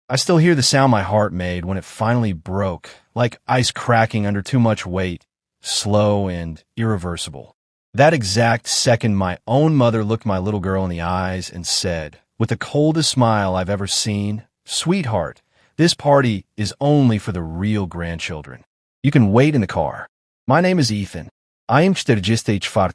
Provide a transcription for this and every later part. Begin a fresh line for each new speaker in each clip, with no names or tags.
I still hear the sound my heart made when it finally broke, like ice cracking under too much weight, slow and irreversible. That exact second, my own mother looked my little girl in the eyes and said, with the coldest smile I've ever seen, "Sweetheart, this party is only for the real grandchildren. You can wait in the car." My name is Ethan. I am 44.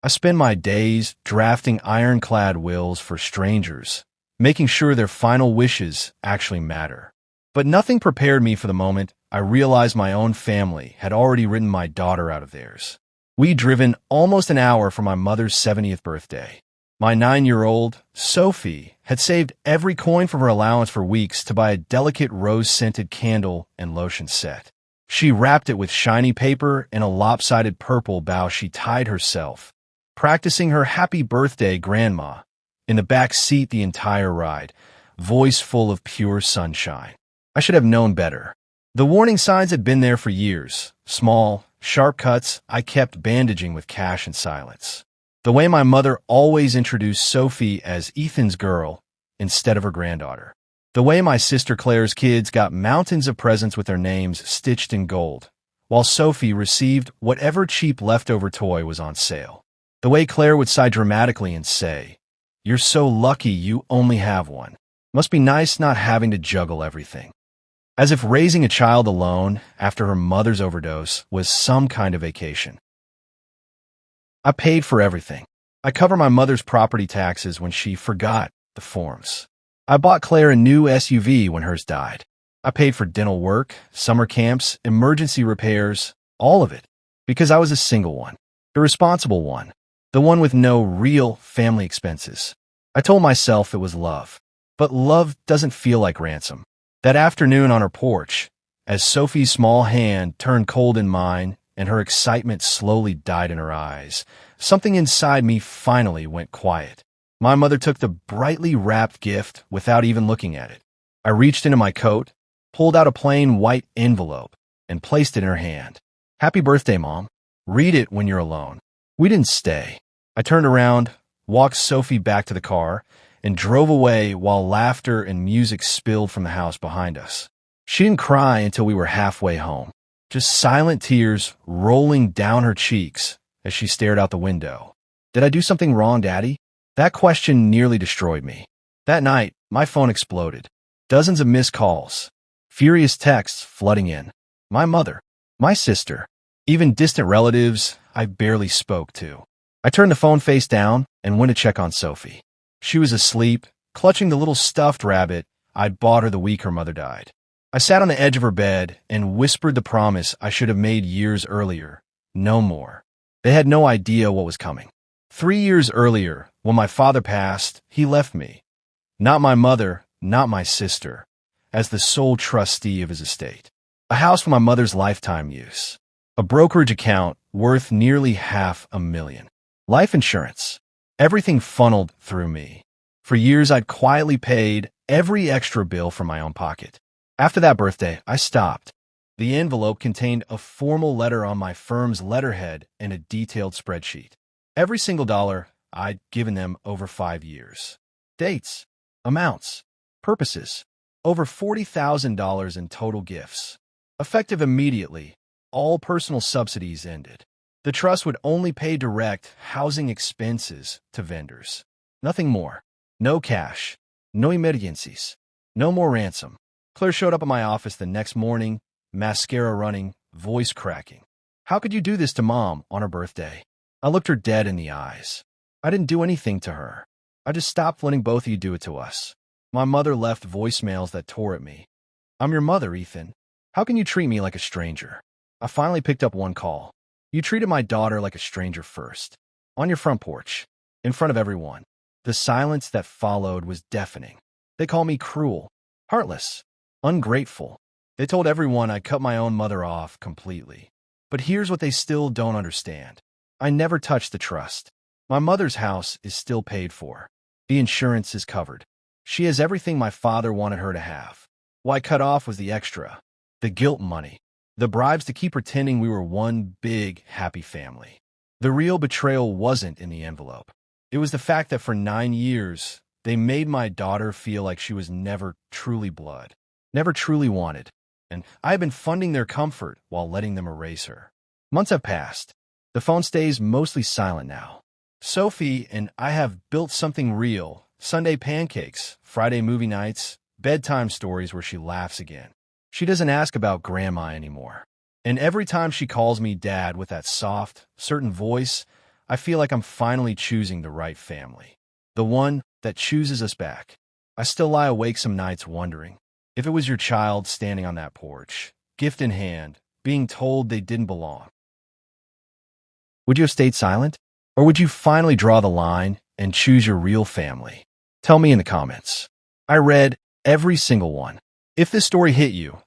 I spend my days drafting ironclad wills for strangers, making sure their final wishes actually matter. But nothing prepared me for the moment I realized my own family had already written my daughter out of theirs. We'd driven almost an hour for my mother's 70th birthday. My 9-year-old, Sophie, had saved every coin from her allowance for weeks to buy a delicate rose-scented candle and lotion set. She wrapped it with shiny paper and a lopsided purple bow she tied herself, practicing her happy birthday grandma in the back seat the entire ride, voice full of pure sunshine. I should have known better. The warning signs had been there for years. Small, sharp cuts I kept bandaging with cash and silence. The way my mother always introduced Sophie as Ethan's girl instead of her granddaughter. The way my sister Claire's kids got mountains of presents with their names stitched in gold, while Sophie received whatever cheap leftover toy was on sale. The way Claire would sigh dramatically and say, "You're so lucky you only have one. Must be nice not having to juggle everything." As if raising a child alone after her mother's overdose was some kind of vacation. I paid for everything. I covered my mother's property taxes when she forgot the forms. I bought Claire a new SUV when hers died. I paid for dental work, summer camps, emergency repairs, all of it, because I was a single one, the responsible one, the one with no real family expenses. I told myself it was love, but love doesn't feel like ransom. That afternoon on her porch, as Sophie's small hand turned cold in mine and her excitement slowly died in her eyes, something inside me finally went quiet. My mother took the brightly wrapped gift without even looking at it. I reached into my coat, pulled out a plain white envelope, and placed it in her hand. "Happy birthday, Mom. Read it when you're alone." We didn't stay. I turned around, walked Sophie back to the car, and drove away while laughter and music spilled from the house behind us. She didn't cry until we were halfway home, just silent tears rolling down her cheeks as she stared out the window. Did I do something wrong, Daddy? That question nearly destroyed me. That night, my phone exploded. Dozens of missed calls, furious texts flooding in. My mother, my sister, even distant relatives I barely spoke to. I turned the phone face down and went to check on Sophie. She was asleep, clutching the little stuffed rabbit I'd bought her the week her mother died. I sat on the edge of her bed and whispered the promise I should have made years earlier. No more. They had no idea what was coming. 3 years earlier, when my father passed, he left me. Not my mother, not my sister, as the sole trustee of his estate. A house for my mother's lifetime use. A brokerage account worth nearly $500,000. Life insurance. Everything funneled through me. For years, I'd quietly paid every extra bill from my own pocket. After that birthday, I stopped. The envelope contained a formal letter on my firm's letterhead and a detailed spreadsheet. Every single dollar I'd given them over 5 years. Dates, amounts, purposes. Over $40,000 in total gifts. Effective immediately, all personal subsidies ended. The trust would only pay direct housing expenses to vendors. Nothing more. No cash. No emergencies. No more ransom. Claire showed up at my office the next morning, mascara running, voice cracking. "How could you do this to Mom on her birthday?" I looked her dead in the eyes. I didn't do anything to her. I just stopped letting both of you do it to us. My mother left voicemails that tore at me. "I'm your mother, Ethan. How can you treat me like a stranger?" I finally picked up one call. "You treated my daughter like a stranger first. On your front porch. In front of everyone." The silence that followed was deafening. They called me cruel, heartless, ungrateful. They told everyone I cut my own mother off completely. But here's what they still don't understand. I never touched the trust. My mother's house is still paid for. The insurance is covered. She has everything my father wanted her to have. What I cut off was the extra. The guilt money. The bribes to keep pretending we were one big, happy family. The real betrayal wasn't in the envelope. It was the fact that for 9 years, They made my daughter feel like she was never truly blood, never truly wanted, and I have been funding their comfort while letting them erase her. Months have passed. The phone stays mostly silent now. Sophie and I have built something real: Sunday pancakes, Friday movie nights, bedtime stories where she laughs again. She doesn't ask about grandma anymore. And every time she calls me dad with that soft, certain voice, I feel like I'm finally choosing the right family. The one that chooses us back. I still lie awake some nights wondering, if it was your child standing on that porch, gift in hand, being told they didn't belong, would you have stayed silent? Or would you finally draw the line and choose your real family? Tell me in the comments. I read every single one. If this story hit you,